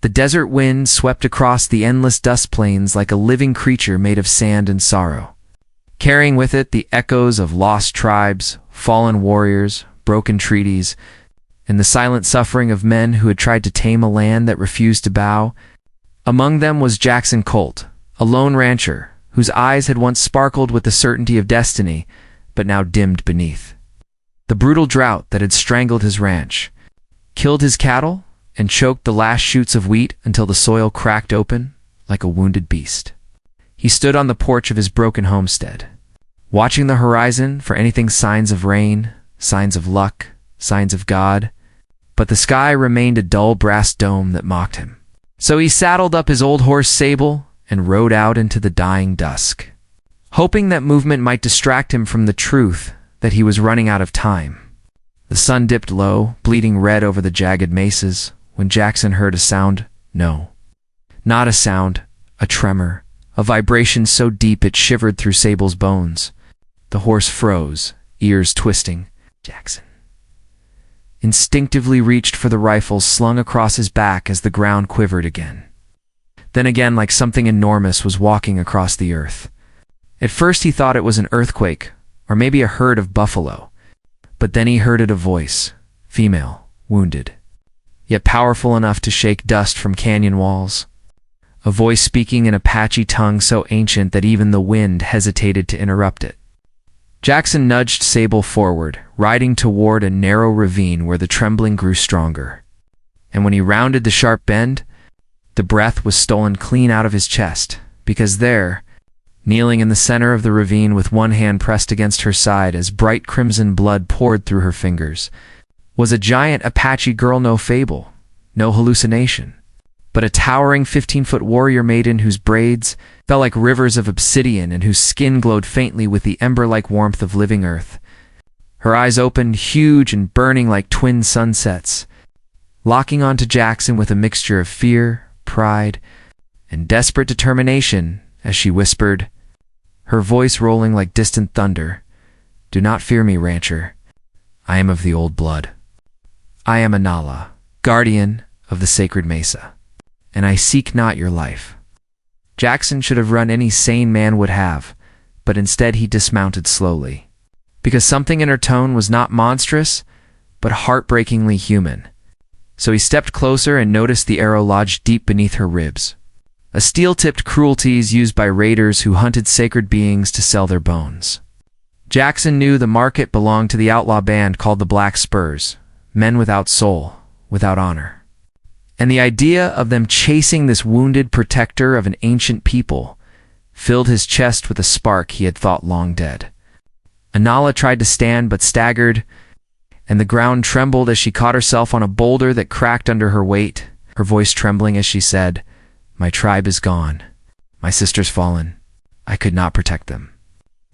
The desert wind swept across the endless dust plains like a living creature made of sand and sorrow, carrying with it the echoes of lost tribes, fallen warriors, broken treaties, and the silent suffering of men who had tried to tame a land that refused to bow. Among them was Jackson Colt, a lone rancher, whose eyes had once sparkled with the certainty of destiny, but now dimmed beneath. The brutal drought that had strangled his ranch, killed his cattle, and choked the last shoots of wheat until the soil cracked open like a wounded beast. He stood on the porch of his broken homestead, watching the horizon for anything signs of rain, signs of luck, signs of God, but the sky remained a dull brass dome that mocked him. So he saddled up his old horse Sable and rode out into the dying dusk, hoping that movement might distract him from the truth that he was running out of time. The sun dipped low, bleeding red over the jagged mesas, when Jackson heard a sound. No, not a sound, a tremor, a vibration so deep it shivered through Sable's bones. The horse froze, ears twisting. Jackson instinctively reached for the rifle slung across his back as the ground quivered again. Then again, like something enormous was walking across the earth. At first he thought it was an earthquake, or maybe a herd of buffalo, but then he heard it a voice, female, wounded, yet powerful enough to shake dust from canyon walls. A voice speaking in Apache tongue so ancient that even the wind hesitated to interrupt it. Jackson nudged Sable forward, riding toward a narrow ravine where the trembling grew stronger. And when he rounded the sharp bend, the breath was stolen clean out of his chest, because there, kneeling in the center of the ravine with one hand pressed against her side as bright crimson blood poured through her fingers, was a giant Apache girl, no fable, no hallucination, but a towering 15-foot warrior maiden whose braids fell like rivers of obsidian and whose skin glowed faintly with the ember-like warmth of living earth. Her eyes opened, huge and burning like twin sunsets, locking onto Jackson with a mixture of fear, pride, and desperate determination as she whispered, her voice rolling like distant thunder, "Do not fear me, rancher. I am of the old blood. I am Anala, guardian of the sacred mesa, and I seek not your life." Jackson should have run any sane man would have, but instead he dismounted slowly, because something in her tone was not monstrous, but heartbreakingly human. So he stepped closer and noticed the arrow lodged deep beneath her ribs, a steel-tipped cruelties used by raiders who hunted sacred beings to sell their bones. Jackson knew the market belonged to the outlaw band called the Black Spurs, men without soul, without honor. And the idea of them chasing this wounded protector of an ancient people filled his chest with a spark he had thought long dead. Anala tried to stand but staggered, and the ground trembled as she caught herself on a boulder that cracked under her weight, her voice trembling as she said, "My tribe is gone. My sister's fallen. I could not protect them.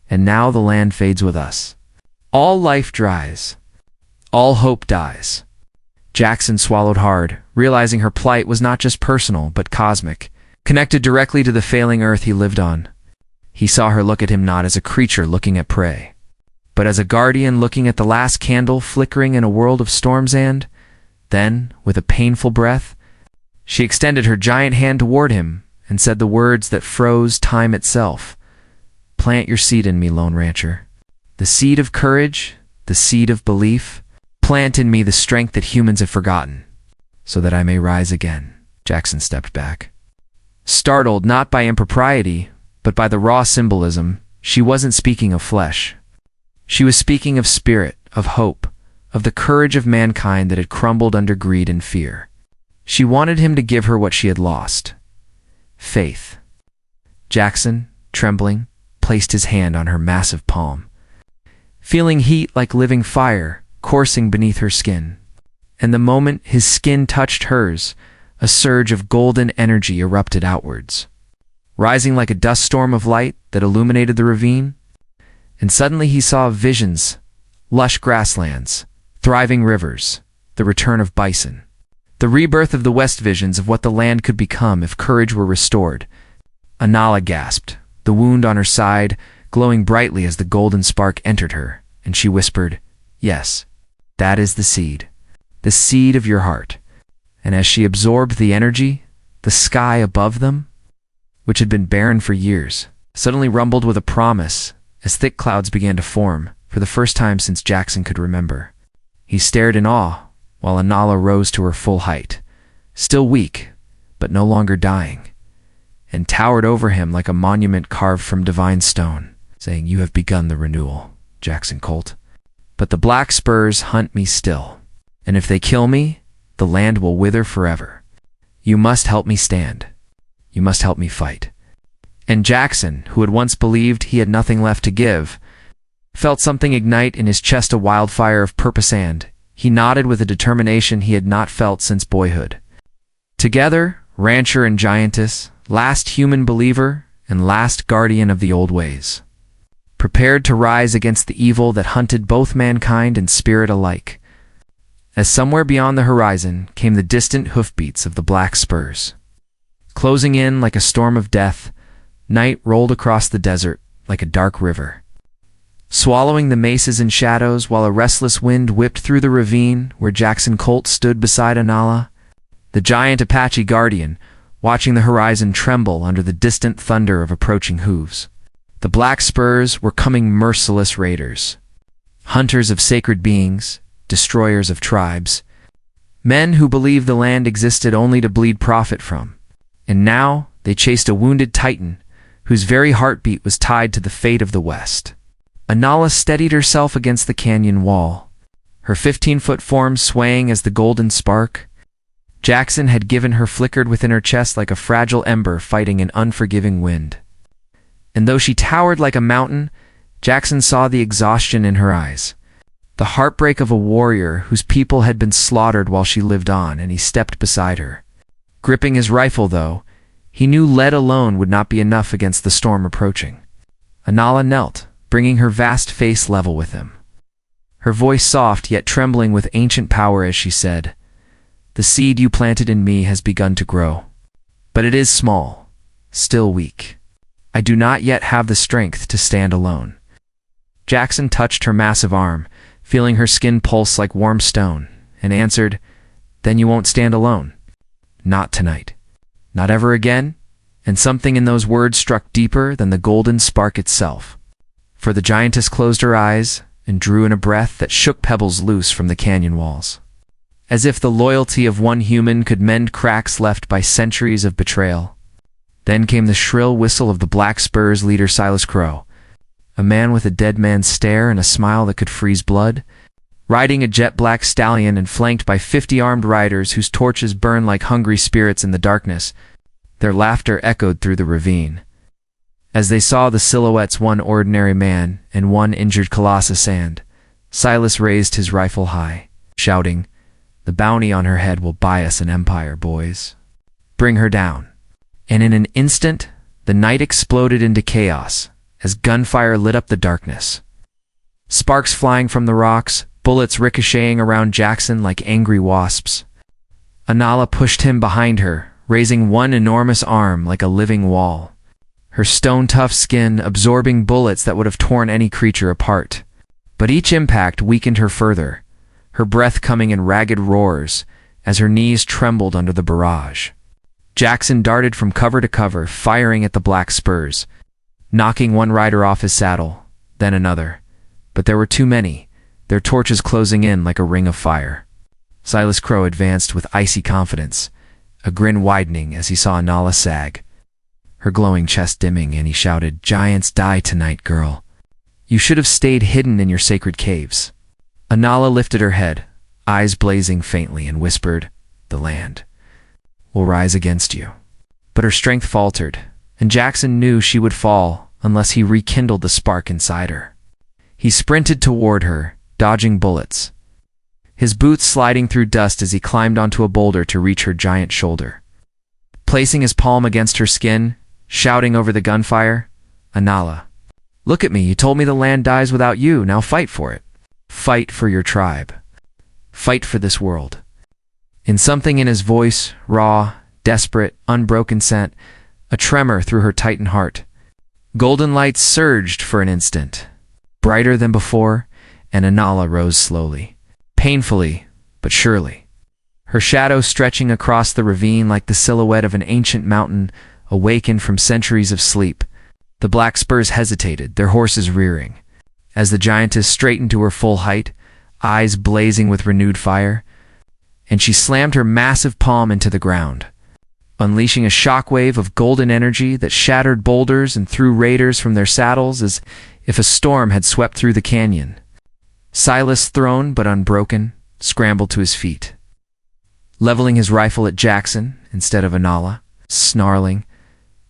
And now the land fades with us. All life dries. All hope dies." Jackson swallowed hard, realizing her plight was not just personal, but cosmic, connected directly to the failing earth he lived on. He saw her look at him not as a creature looking at prey, but as a guardian looking at the last candle flickering in a world of storms. And then, with a painful breath, she extended her giant hand toward him and said the words that froze time itself. "Plant your seed in me, lone rancher. The seed of courage, the seed of belief. Plant in me the strength that humans have forgotten, so that I may rise again." Jackson stepped back, startled not by impropriety, but by the raw symbolism. She wasn't speaking of flesh. She was speaking of spirit, of hope, of the courage of mankind that had crumbled under greed and fear. She wanted him to give her what she had lost: faith. Jackson, trembling, placed his hand on her massive palm, feeling heat like living fire coursing beneath her skin. And the moment his skin touched hers, a surge of golden energy erupted outwards, rising like a dust storm of light that illuminated the ravine. And suddenly he saw visions, lush grasslands, thriving rivers, the return of bison, the rebirth of the West, visions of what the land could become if courage were restored. Anala gasped, the wound on her side glowing brightly as the golden spark entered her, and she whispered, "Yes, that is the seed of your heart, And as she absorbed the energy, the sky above them, which had been barren for years, suddenly rumbled with a promise as thick clouds began to form for the first time since Jackson could remember. He stared in awe while Anala rose to her full height, still weak, but no longer dying, and towered over him like a monument carved from divine stone, saying, "You have begun the renewal, Jackson Colt. But the Black Spurs hunt me still, and if they kill me, the land will wither forever. You must help me stand. You must help me fight." And Jackson, who had once believed he had nothing left to give, felt something ignite in his chest, a wildfire of purpose, and he nodded with a determination he had not felt since boyhood. Together, rancher and giantess, last human believer and last guardian of the old ways, prepared to rise against the evil that hunted both mankind and spirit alike. As somewhere beyond the horizon came the distant hoofbeats of the Black Spurs. Closing in like a storm of death, night rolled across the desert like a dark river, swallowing the mesas and shadows, while a restless wind whipped through the ravine where Jackson Colt stood beside Anala, the giant Apache guardian, watching the horizon tremble under the distant thunder of approaching hooves. The Black Spurs were coming, merciless raiders, hunters of sacred beings, destroyers of tribes, men who believed the land existed only to bleed profit from. And now they chased a wounded titan whose very heartbeat was tied to the fate of the West. Anala steadied herself against the canyon wall, her 15-foot form swaying as the golden spark Jackson had given her flickered within her chest like a fragile ember fighting an unforgiving wind. And though she towered like a mountain, Jackson saw the exhaustion in her eyes, the heartbreak of a warrior whose people had been slaughtered while she lived on, and he stepped beside her. Gripping his rifle, though, he knew lead alone would not be enough against the storm approaching. Anala knelt, bringing her vast face level with him, her voice soft yet trembling with ancient power as she said, "The seed you planted in me has begun to grow, but it is small, still weak. I do not yet have the strength to stand alone." Jackson touched her massive arm, feeling her skin pulse like warm stone, and answered, "Then you won't stand alone. Not tonight. Not ever again." And something in those words struck deeper than the golden spark itself. For the giantess closed her eyes and drew in a breath that shook pebbles loose from the canyon walls, as if the loyalty of one human could mend cracks left by centuries of betrayal. Then came the shrill whistle of the Black Spurs leader Silas Crow, a man with a dead man's stare and a smile that could freeze blood, riding a jet-black stallion and flanked by 50 armed riders whose torches burned like hungry spirits in the darkness. Their laughter echoed through the ravine as they saw the silhouettes, one ordinary man and one injured colossus, and Silas raised his rifle high, shouting, "The bounty on her head will buy us an empire, boys. Bring her down." And in an instant, the night exploded into chaos as gunfire lit up the darkness. Sparks flying from the rocks, bullets ricocheting around Jackson like angry wasps. Anala pushed him behind her, raising one enormous arm like a living wall, her stone-tough skin absorbing bullets that would have torn any creature apart. But each impact weakened her further, her breath coming in ragged roars as her knees trembled under the barrage. Jackson darted from cover to cover, firing at the Black Spurs, knocking one rider off his saddle, then another. But there were too many, their torches closing in like a ring of fire. Silas Crow advanced with icy confidence, a grin widening as he saw Anala sag, her glowing chest dimming, and he shouted, "Giants die tonight, girl. You should have stayed hidden in your sacred caves." Anala lifted her head, eyes blazing faintly, and whispered, "The land will rise against you." But her strength faltered, and Jackson knew she would fall unless he rekindled the spark inside her. He sprinted toward her, dodging bullets, his boots sliding through dust as he climbed onto a boulder to reach her giant shoulder. Placing his palm against her skin, shouting over the gunfire, "Anala, look at me. You told me the land dies without you. Now fight for it. Fight for your tribe. Fight for this world." In something in his voice, raw, desperate, unbroken, sent a tremor through her tightened heart. Golden lights surged for an instant, brighter than before, and Anala rose slowly, painfully but surely. her shadow stretching across the ravine like the silhouette of an ancient mountain awakened from centuries of sleep. The Black Spurs hesitated, their horses rearing. As the giantess straightened to her full height, eyes blazing with renewed fire, and she slammed her massive palm into the ground, unleashing a shockwave of golden energy that shattered boulders and threw raiders from their saddles as if a storm had swept through the canyon. Silas, thrown but unbroken, scrambled to his feet, leveling his rifle at Jackson instead of Anala, snarling,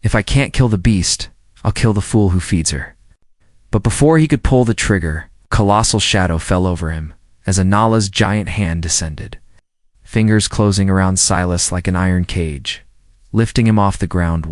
"If I can't kill the beast, I'll kill the fool who feeds her." But before he could pull the trigger, a colossal shadow fell over him as Anala's giant hand descended, fingers closing around Silas like an iron cage, lifting him off the ground.